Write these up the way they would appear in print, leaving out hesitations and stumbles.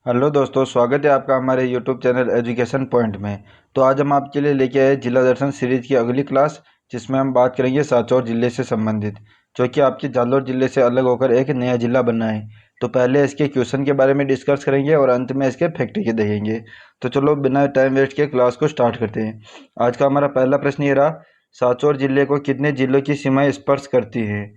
Hello दोस्तों, स्वागत है आपका हमारे यूट्यूब चैनल एजुकेशन पॉइंट में। तो आज हम आपके लिए लेके आए जिला दर्शन सीरीज की अगली क्लास, जिसमें हम बात करेंगे सांचौर जिले से संबंधित, जो कि आपके जालौर जिले से अलग होकर एक नया जिला बना है। तो पहले इसके क्वेश्चन के बारे में डिस्कस करेंगे और अंत में इसके फैक्ट के देखेंगे। तो चलो बिना टाइम वेस्ट के क्लास को स्टार्ट करते हैं। आज का हमारा पहला प्रश्न ये रहा, सांचौर जिले को कितने जिलों की सीमाएँ स्पर्श करती है?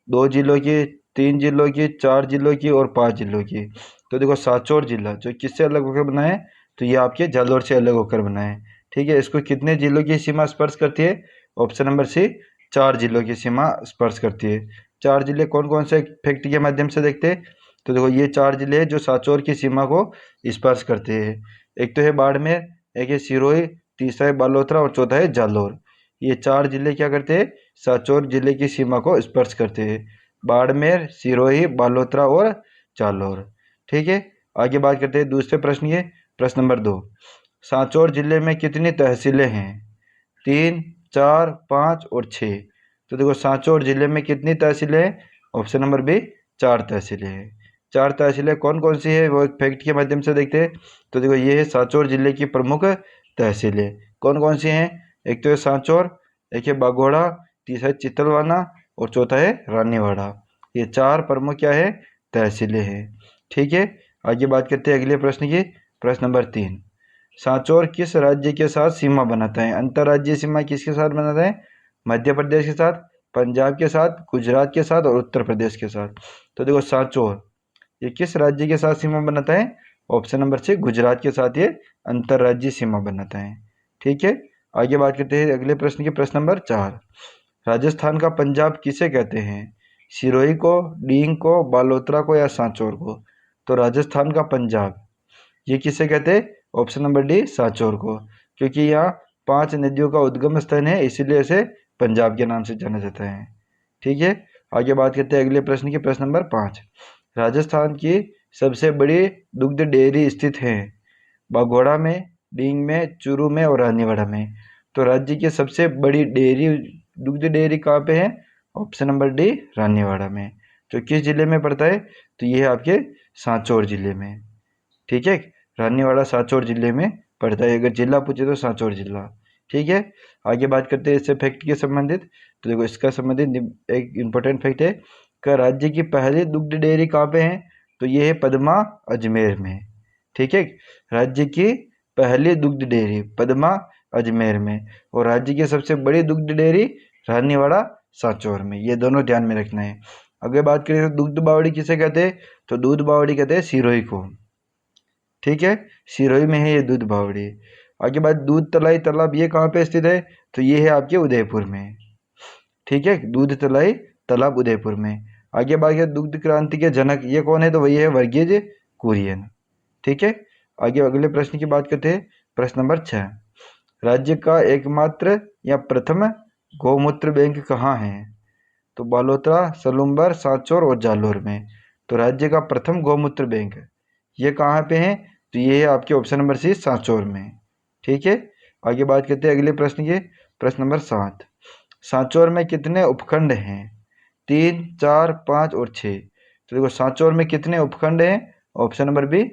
2 जिलों की, 3 जिलों की, 4 जिलों की और 5 जिलों की। तो देखो, सांचौर जिला जो किससे अलग होकर बना है, तो ये आपके जालौर से अलग होकर बना है। ठीक है, इसको कितने जिलों की सीमा स्पर्श करती है? ऑप्शन नंबर सी, 4 जिलों की सीमा स्पर्श करती है। 4 जिले कौन कौन से, फैक्ट के माध्यम से देखते हैं। तो देखो, ये 4 जिले हैं जो सांचौर की सीमा को स्पर्श करते हैं। एक तो है बाड़मेर, एक है सिरोही, तीसरा है बालोतरा और चौथा है जालौर। ये 4 जिले क्या करते हैं? सांचौर जिले की सीमा को स्पर्श करते हैं। बाड़मेर, सिरोही, बालोतरा और जालौर। ठीक है, आगे बात करते हैं दूसरे प्रश्न के। प्रश्न नंबर 2, सांचौर जिले में कितनी तहसीलें हैं? 3, 4, 5 और 6। तो देखो, सांचौर जिले में कितनी तहसीलें हैं? ऑप्शन नंबर बी, 4 तहसीलें हैं। 4 तहसीलें कौन कौन सी है वो एक फैक्ट के माध्यम से देखते हैं। तो देखो, ये है सांचौर जिले की प्रमुख तहसीलें। कौन कौन सी हैं? एक तो है सांचौर, एक है बाघोड़ा, तीसरा है चितलवाना और चौथा है रानीवाड़ा। ये 4 प्रमुख क्या है? तहसीलें हैं। ठीक है, आगे बात करते हैं अगले प्रश्न की। प्रश्न नंबर 3, सांचौर किस राज्य के साथ सीमा बनाता है? अंतर्राज्यीय सीमा किसके साथ बनाता है? मध्य प्रदेश के साथ, पंजाब के साथ, गुजरात के साथ और उत्तर प्रदेश के साथ। तो देखो, सांचौर ये किस राज्य के साथ सीमा बनाता है? ऑप्शन नंबर सी, गुजरात के साथ ये अंतर्राज्यीय सीमा बनाता है। ठीक है, आगे बात करते हैं अगले प्रश्न की। प्रश्न नंबर 4, राजस्थान का पंजाब किसे कहते हैं? सिरोही को, डींग को, बालोतरा को या सांचौर को? तो राजस्थान का पंजाब ये किसे कहते हैं? ऑप्शन नंबर डी, सांचौर को। क्योंकि यहाँ 5 नदियों का उद्गम स्थल है, इसीलिए इसे पंजाब के नाम से जाना जाता है। ठीक है, आगे बात करते हैं अगले प्रश्न की। प्रश्न नंबर 5, राजस्थान की सबसे बड़ी दुग्ध डेयरी स्थित है? बागोड़ा में, डींग में, चूरू में और रानीवाड़ा में। तो राज्य की सबसे बड़ी डेयरी, दुग्ध डेयरी कहाँ पे है? ऑप्शन नंबर डी, रानीवाड़ा में। जो किस जिले में पड़ता है? तो ये है आपके सांचौर जिले में। ठीक है, रानीवाड़ा सांचौर जिले में पड़ता है। अगर जिला पूछे तो सांचौर जिला। ठीक है, आगे बात करते हैं इससे फैक्ट के संबंधित। तो देखो, इसका संबंधित एक इम्पोर्टेंट फैक्ट है कि राज्य की पहली दुग्ध डेयरी कहाँ पे है? तो ये है पदमा, अजमेर में। ठीक है, राज्य की पहली दुग्ध डेयरी पदमा, अजमेर में। और राज्य की सबसे बड़ी दुग्ध डेयरी रानीवाड़ा, सांचौर में। ये दोनों ध्यान में रखना है। अगर बात करें तो दुग्ध बावड़ी किसे कहते हैं? तो दूध बावड़ी कहते हैं सिरोही को। ठीक है, सिरोही में है ये दूध बावड़ी। आगे बात, दूध तलाई तालाब ये कहाँ पे स्थित है? तो ये है आपके उदयपुर में। ठीक है, दूध तलाई तालाब उदयपुर में। आगे बात करें दुग्ध क्रांति के जनक ये कौन है? तो वही है वर्गीज कुरियन। ठीक है, आगे अगले प्रश्न की बात करते हैं। प्रश्न नंबर 6, राज्य का एकमात्र या प्रथम गौमूत्र बैंक कहाँ है? तो बालोतरा, सलूम्बर, सांचौर और जालौर में। तो राज्य का प्रथम गौमूत्र बैंक ये कहाँ पे है? तो ये है आपके ऑप्शन नंबर सी, सांचौर में। ठीक है, आगे बात करते हैं अगले प्रश्न के। प्रश्न नंबर 7, सांचौर में कितने उपखंड हैं? 3, 4, 5 और 6। तो देखो, सांचौर में कितने उपखंड हैं? ऑप्शन नंबर बी,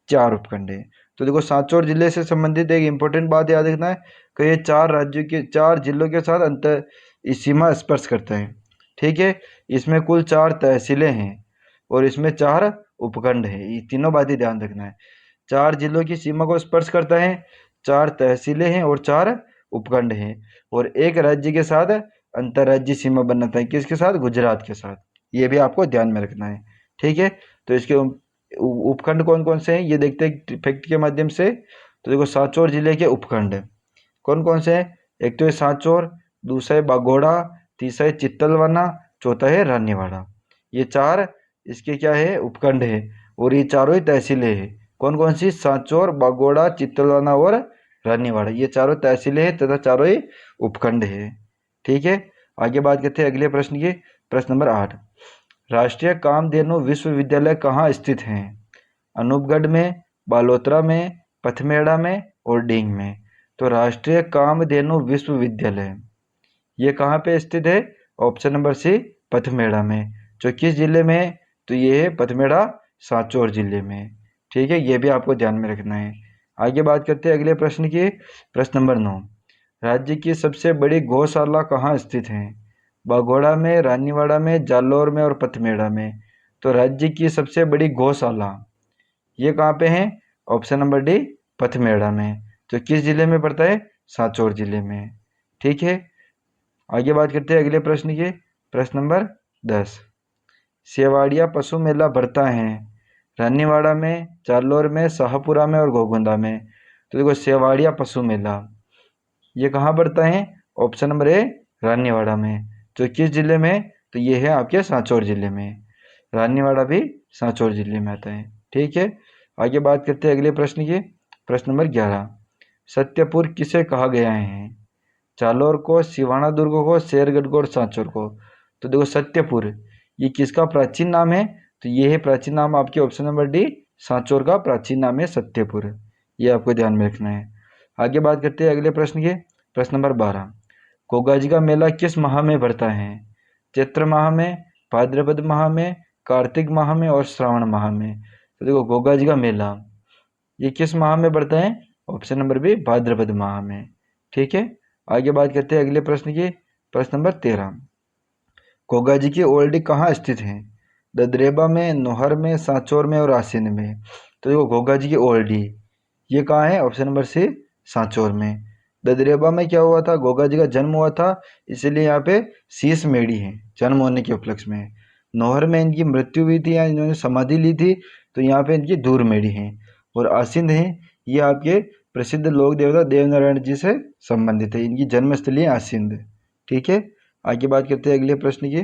4 उपखंड हैं। तो देखो, सांचौर जिले से संबंधित एक इंपॉर्टेंट बात याद रखना है कि ये 4 राज्यों के 4 जिलों के साथ अंतर इस सीमा स्पर्श करता है। ठीक है, इसमें कुल 4 तहसीलें हैं और इसमें 4 उपखंड हैं। ये तीनों बातें ध्यान रखना है। 4 जिलों की सीमा को स्पर्श करता है, 4 तहसीलें हैं और 4 उपखंड हैं। और एक राज्य के साथ अंतर्राज्यीय सीमा बनाता है। किसके साथ? गुजरात के साथ। ये भी आपको ध्यान में रखना है। ठीक है, तो इसके उपखंड कौन कौन से हैं ये देखते हैं फैक्ट के माध्यम से। तो देखो, सांचौर जिले के उपखंड कौन कौन से हैं? एक तो है सांचौर, दूसरा है बागोड़ा, तीसरा है चित्तलवाना, चौथा है रानीवाड़ा। ये 4 इसके क्या है? उपखंड है। और ये चारों ही तहसीलें हैं। कौन कौन सी? सांचौर, बागोड़ा, चित्तलवाना और रानीवाड़ा। ये चारों तहसीलें हैं तथा चारों ही उपखंड है। ठीक है, आगे बात करते हैं अगले प्रश्न की। प्रश्न नंबर 8, राष्ट्रीय कामधेनु विश्वविद्यालय कहाँ स्थित हैं? अनूपगढ़ में, बालोतरा में, पथमेड़ा में और डींग में। तो राष्ट्रीय कामधेनु विश्वविद्यालय ये कहाँ पे स्थित है? ऑप्शन नंबर सी, पथमेड़ा में। जो किस जिले में है? तो ये है पथमेड़ा, सांचौर जिले में। ठीक है, ये भी आपको ध्यान में रखना है। आगे बात करते हैं अगले प्रश्न की। प्रश्न नंबर 9, राज्य की सबसे बड़ी गौशाला कहाँ स्थित है? बाघोड़ा में, रानीवाड़ा में, जालौर में और पथमेड़ा में। तो राज्य की सबसे बड़ी गौशाला ये कहाँ पे है? ऑप्शन नंबर डी, पथमेड़ा में। तो किस जिले में पड़ता है? सांचौर जिले में। ठीक है, आगे बात करते हैं अगले प्रश्न की। प्रश्न नंबर 10, सेवाड़िया पशु मेला भरता है रानीवाड़ा में, जालौर में, शाहपुरा में और घोघुंदा में। तो देखो, सेवाड़िया पशु मेला ये कहाँ पड़ता है? ऑप्शन नंबर ए, रानीवाड़ा में। तो किस जिले में? तो ये है आपके सांचौर जिले में। रानीवाड़ा भी सांचौर जिले में आता है। ठीक है, आगे बात करते हैं अगले प्रश्न की। प्रश्न नंबर 11, सत्यपुर किसे कहा गया है? जालौर को, सिवाना दुर्ग को, शेरगढ़ को और सांचौर को। तो देखो, सत्यपुर ये किसका प्राचीन नाम है? तो ये है प्राचीन नाम आपके ऑप्शन नंबर डी, सांचौर का प्राचीन नाम है सत्यपुर। ये आपको ध्यान में रखना है। आगे बात करते हैं अगले प्रश्न के। प्रश्न नंबर 12, गोगाजी का मेला किस माह में भरता है? चैत्र माह में, भाद्रपद माह में, कार्तिक माह में और श्रावण माह में। तो देखो, गोगाजी का मेला ये किस माह में पड़ता है? ऑप्शन नंबर बी, भाद्रपद माह में। ठीक है, आगे बात करते हैं अगले प्रश्न की। प्रश्न नंबर 13, गोगाजी की ओल्डी कहाँ स्थित है? ददरेबा में, नोहर में, सांचौर में और आसीन में। तो देखो, गोगाजी की ओल्डी ये कहाँ है? ऑप्शन नंबर सी, सांचौर में। ददरेबा में क्या हुआ था? गोगाजी का जन्म हुआ था, इसीलिए यहाँ पे शीश मेढ़ी है जन्म होने के उपलक्ष्य में। नोहर में इनकी मृत्यु हुई थी या इन्होंने समाधि ली थी, तो यहाँ पे इनकी धूर मेढ़ी है। और आसिंद है, ये आपके प्रसिद्ध लोक देवता देवनारायण जी से संबंधित है। इनकी जन्मस्थली है आसिंद। ठीक है, आगे बात करते हैं अगले प्रश्न की।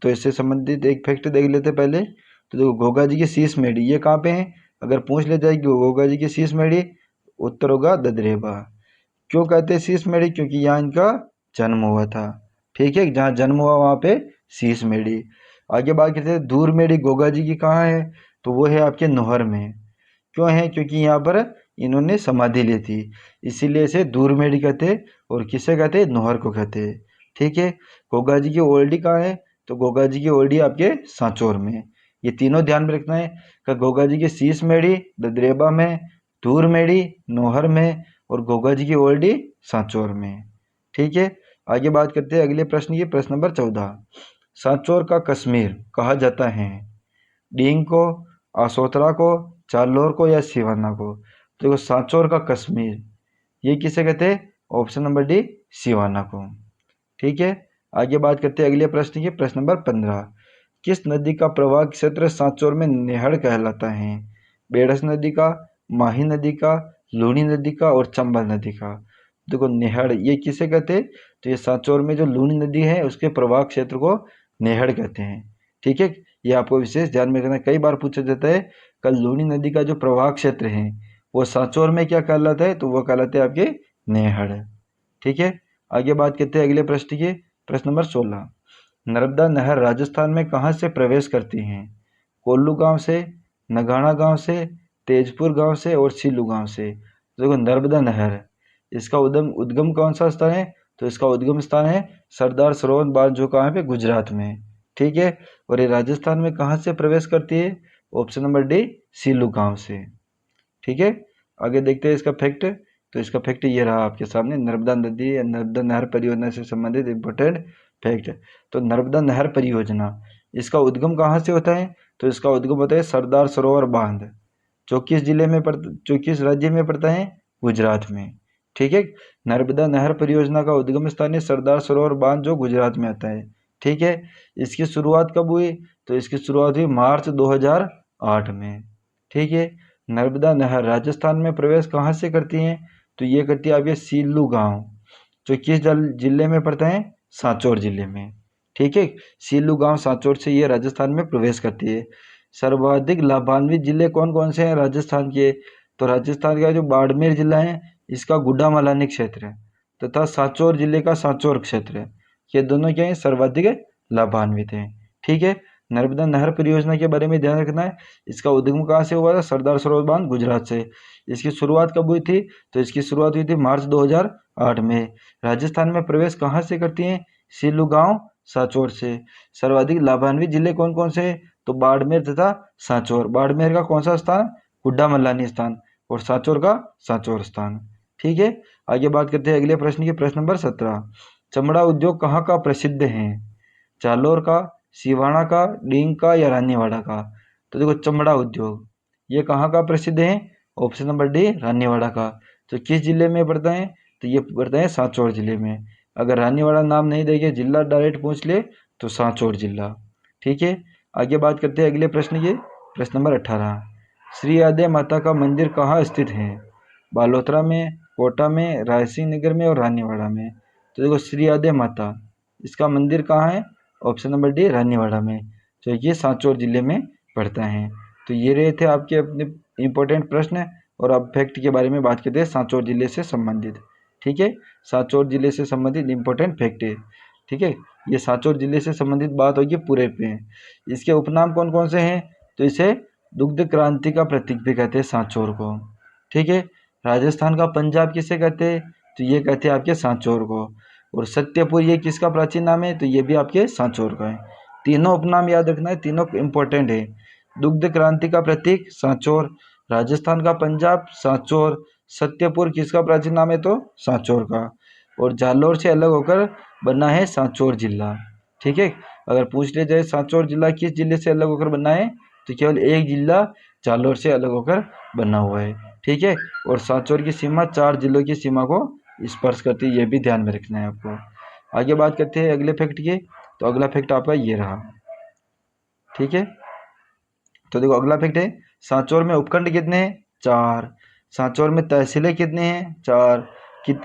तो इससे संबंधित एक फैक्ट देख लेते पहले। तो देखो, गोगा जी की शीश मेढ़ी ये कहाँ पे है? अगर पूछ ले जाएगी गोगा जी की शीश मेढ़ी, उत्तर होगा ददरेबा। क्यों कहते हैं शीश मेढ़ी? क्योंकि यहाँ इनका जन्म हुआ था। ठीक है, जहाँ जन्म हुआ वहाँ पे शीश मेढ़ी। आगे बात करते हैं धूर मेढ़ी गोगा जी की कहाँ है? तो वो है आपके नोहर में। क्यों है? क्योंकि यहाँ पर इन्होंने समाधि ली थी, इसीलिए इसे धूर मेढ़ी कहते। और किसे कहते? नोहर को कहते। ठीक है, गोगा जी की ओल्डी कहाँ है? तो गोगा जी की ओल्डी आपके सांचौर में। ये तीनों ध्यान में रखना है कि गोगा जी की शीश मेढ़ी ददरेबा में, धूर मेढ़ी नोहर में और गोगा जी की ओल्डी सांचौर में। ठीक है, आगे बात करते हैं अगले प्रश्न की। प्रश्न नंबर 14, सांचौर का कश्मीर कहा जाता है? डींग को, आसोतरा को, जालौर को या सिवाना को। तो देखो, सांचौर का कश्मीर ये किसे कहते हैं? ऑप्शन नंबर डी, सिवाना को। ठीक है, आगे बात करते हैं अगले प्रश्न की। प्रश्न नंबर 15, किस नदी का प्रवाह क्षेत्र सांचौर में नेहड़ कहलाता है? बेड़स नदी का, माही नदी का, लूनी नदी का और चंबल नदी का। देखो, नेहड़ ये किसे कहते हैं? तो ये सांचौर में जो लूनी नदी है उसके प्रवाह क्षेत्र को नेहड़ कहते हैं। ठीक है, ये आपको विशेष ध्यान में रखना है। कई बार पूछा जाता है कल लूनी नदी का जो प्रवाह क्षेत्र है वो सांचौर में क्या कहलाता है? तो वो कहलाते हैं आपके नेहड़। ठीक है, आगे बात करते हैं अगले प्रश्न की। प्रश्न नंबर 16, नर्मदा नहर राजस्थान में कहाँ से प्रवेश करती है? कोल्लू गांव से, नगाना गांव से, तेजपुर गांव से और सीलू गांव से। तो देखो, नर्मदा नहर इसका उद्गम उद्गम कौन सा स्थान है? तो इसका उद्गम स्थान है सरदार सरोवर बांध, जो कहाँ पे? गुजरात में। ठीक है, और ये राजस्थान में कहाँ से प्रवेश करती है? ऑप्शन नंबर डी, सीलू गांव से। ठीक है, आगे देखते हैं इसका फैक्ट। तो इसका फैक्ट ये रहा आपके सामने, नर्मदा नदी या नर्मदा नहर परियोजना से संबंधित इंपॉर्टेंट फैक्ट। तो नर्मदा नहर परियोजना इसका उद्गम कहाँ से होता है? तो इसका उद्गम होता है सरदार सरोवर बांध, जो किस जिले में पड़ता, जो किस राज्य में पड़ता है? गुजरात में। ठीक है, नर्मदा नहर परियोजना का उद्गम स्थान है सरदार सरोवर बांध, जो गुजरात में आता है। ठीक है, इसकी शुरुआत कब हुई? तो इसकी शुरुआत हुई मार्च 2008 में। ठीक है, नर्मदा नहर राजस्थान में प्रवेश कहाँ से करती हैं? तो ये करती है आपके सीलू गांव, जो किस जिले में पड़ता है? सांचौर जिले में। ठीक है, सीलू गांव सांचौर से ये राजस्थान में प्रवेश करती है। सर्वाधिक लाभान्वित जिले कौन कौन से हैं राजस्थान के? तो राजस्थान का जो बाड़मेर जिला है इसका गुड्डामलानी क्षेत्र है, तथा सांचौर जिले का सांचौर क्षेत्र है। ये दोनों क्या है? सर्वाधिक लाभान्वित हैं। ठीक है, नर्मदा नहर परियोजना के बारे में ध्यान रखना है। इसका उद्गम कहाँ से हुआ था? सरदार सरोवर बांध, गुजरात से। इसकी शुरुआत कब हुई थी? तो इसकी शुरुआत हुई थी मार्च 2008 में। राजस्थान में प्रवेश कहाँ से करती हैं? सीलू गांव, सांचौर से। सर्वाधिक लाभान्वित जिले कौन कौन से हैं? तो बाड़मेर तथा सांचौर। बाड़मेर का कौन सा स्थान? गुड्डामल्लानी स्थान, और सांचौर का सांचौर स्थान। ठीक है, आगे बात करते हैं अगले प्रश्न की। प्रश्न नंबर 17, चमड़ा उद्योग कहाँ का प्रसिद्ध है? जालोर का, सिवाना का, डींग का या रानीवाड़ा का? तो देखो चमड़ा उद्योग ये कहाँ का प्रसिद्ध है? ऑप्शन नंबर डी रानीवाड़ा का। तो किस जिले में पड़ता है? तो ये पड़ता है सांचौर जिले में। अगर रानीवाड़ा नाम नहीं देंगे, जिला डायरेक्ट पूछ ले तो सांचौर जिला। ठीक है, आगे बात करते हैं अगले प्रश्न की। प्रश्न नंबर 18, श्री आद्य माता का मंदिर कहाँ स्थित है? बालोतरा में, कोटा में, रायसिंह नगर में और रानीवाड़ा में? तो देखो श्री आद्य माता इसका मंदिर कहाँ है? ऑप्शन नंबर डी रानीवाड़ा में, जो ये सांचौर जिले में पड़ता है। तो ये रहे थे आपके अपने इम्पोर्टेंट प्रश्न। और अब फैक्ट के बारे में बात करते हैं सांचौर जिले से संबंधित। ठीक है, सांचौर जिले से संबंधित इम्पोर्टेंट फैक्ट है। ठीक है, ये सांचौर जिले से संबंधित बात होगी पूरे पे। इसके उपनाम कौन कौन से हैं? तो इसे दुग्ध क्रांति का प्रतीक भी कहते हैं सांचौर को। ठीक है, राजस्थान का पंजाब किसे कहते हैं? तो ये कहते हैं आपके सांचौर को। और सत्यपुर ये किसका प्राचीन नाम है? तो ये भी आपके सांचौर का है। तीनों उपनाम याद रखना है, तीनों इम्पोर्टेंट है। दुग्ध क्रांति का प्रतीक सांचौर, राजस्थान का पंजाब सांचौर, सत्यपुर किसका प्राचीन नाम है? तो सांचौर का। और जालोर से अलग होकर बना है सांचौर जिला। ठीक है, अगर पूछ लिया जाए सांचौर जिला किस जिले से अलग होकर बना है, तो केवल एक जिला जालोर से अलग होकर बना हुआ है। ठीक है, और सांचौर की सीमा 4 जिलों की सीमा को स्पर्श करती है, ये भी ध्यान में रखना है आपको। आगे बात करते हैं अगले फैक्ट की। तो अगला फैक्ट आपका ये रहा। ठीक है, तो देखो अगला फैक्ट है, सांचौर में उपखंड कितने हैं? 4। सांचौर में तहसीलें कितने हैं? 4।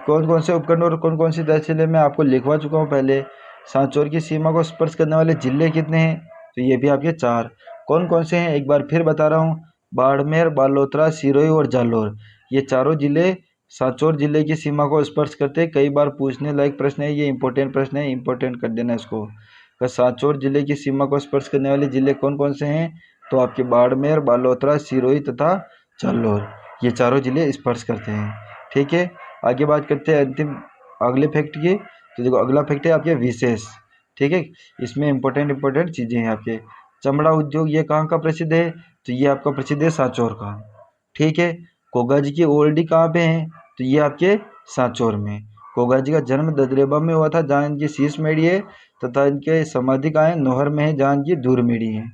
कौन कौन से उपखंड और कौन कौन सी तहसीलें मैं आपको लिखवा चुका हूँ पहले। सांचौर की सीमा को स्पर्श करने वाले जिले कितने हैं? तो ये भी आपके 4। कौन कौन से हैं एक बार फिर बता रहा हूँ, बाड़मेर, बालोतरा, सिरोही और जालोर, ये चारों जिले सांचौर जिले की सीमा को स्पर्श करते हैं। कई बार पूछने लायक प्रश्न है, ये इंपॉर्टेंट प्रश्न है, इंपॉर्टेंट कर देना इसको। सांचौर जिले की सीमा को स्पर्श करने वाले जिले कौन कौन से हैं? तो आपके बाड़मेर, बालोतरा, सिरोही तथा जालोर, ये चारों जिले स्पर्श करते हैं। ठीक है, आगे बात करते हैं अंतिम अगले फैक्ट की। तो देखो अगला फैक्ट है आपके विशेष। ठीक है, इसमें इंपॉर्टेंट चीज़ें हैं आपके। चमड़ा उद्योग ये कहाँ का प्रसिद्ध है? तो ये आपका प्रसिद्ध है सांचौर का। ठीक है, कोगा जी की ओल्डी कहाँ पे है? तो ये आपके सांचौर में। कोगा जी का जन्म ददरेबा में हुआ था, जहाँ इनकी शीश मेढ़ी है, तथा इनके समाधि कहाँ है? नौहर में है, जहाँ इनकी दूर मेढ़ी है।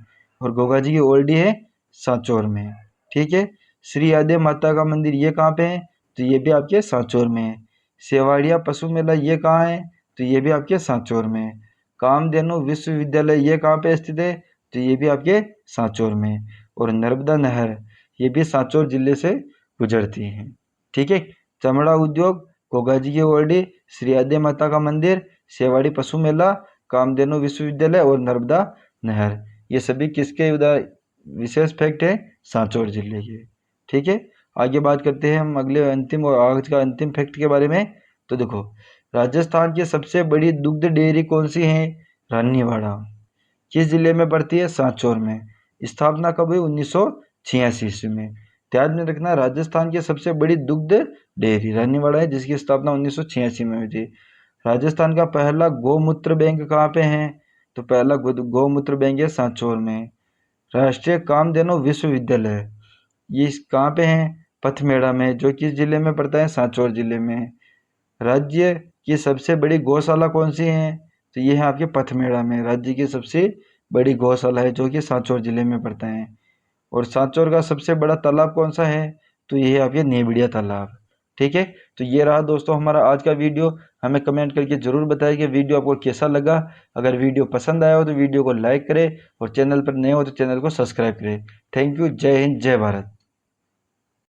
और गोगा जी की ओल्डी है सांचौर में। ठीक है, श्री आद्य माता का मंदिर ये कहाँ पे है? तो ये भी आपके सांचौर में है। सेवाड़िया पशु मेला ये कहाँ है? तो ये भी आपके सांचौर में है। कामधेनु विश्वविद्यालय ये कहाँ पे स्थित है? तो ये भी आपके सांचौर में। और नर्मदा नहर ये भी सांचौर जिले से गुजरती है। ठीक है, चमड़ा उद्योग, गोगा जी की ओल्डी, श्री आद्य माता का मंदिर, सेवाड़ी पशु मेला, कामधेनु विश्वविद्यालय और नर्मदा नहर, ये सभी किसके विशेष फैक्ट है? सांचौर जिले के। ठीक है, आगे बात करते हैं हम अगले अंतिम और आज का अंतिम फैक्ट के बारे में। तो देखो राजस्थान की सबसे बड़ी दुग्ध डेयरी कौन सी है? रानीवाड़ा। किस जिले में पड़ती है? सांचौर में। स्थापना कब हुई? 1986 ईस्वी में। ध्यान में रखना, राजस्थान की सबसे बड़ी दुग्ध डेयरी रानीवाड़ा है, जिसकी स्थापना 1986 में हुई थी। राजस्थान का पहला गौमूत्र बैंक कहाँ पे है? तो पहला गौमूत्र बैंक है सांचौर में। राष्ट्रीय कामधेनु विश्वविद्यालय ये कहाँ पे है? पथमेड़ा में, जो किस जिले में पड़ता है? सांचौर जिले में। राज्य की सबसे बड़ी गौशाला कौन सी है? तो ये है आपके पथमेड़ा में। राज्य की सबसे बड़ी गौशाला है, जो कि सांचौर जिले में पड़ता है। और सांचौर का सबसे बड़ा तालाब कौन सा है? तो ये है आपके नेवड़िया तालाब। ठीक है, तो ये रहा दोस्तों हमारा आज का वीडियो। हमें कमेंट करके ज़रूर बताएं कि वीडियो आपको कैसा लगा। अगर वीडियो पसंद आया हो तो वीडियो को लाइक करें, और चैनल पर नए हो तो चैनल को सब्सक्राइब करें। थैंक यू, जय हिंद, जय भारत।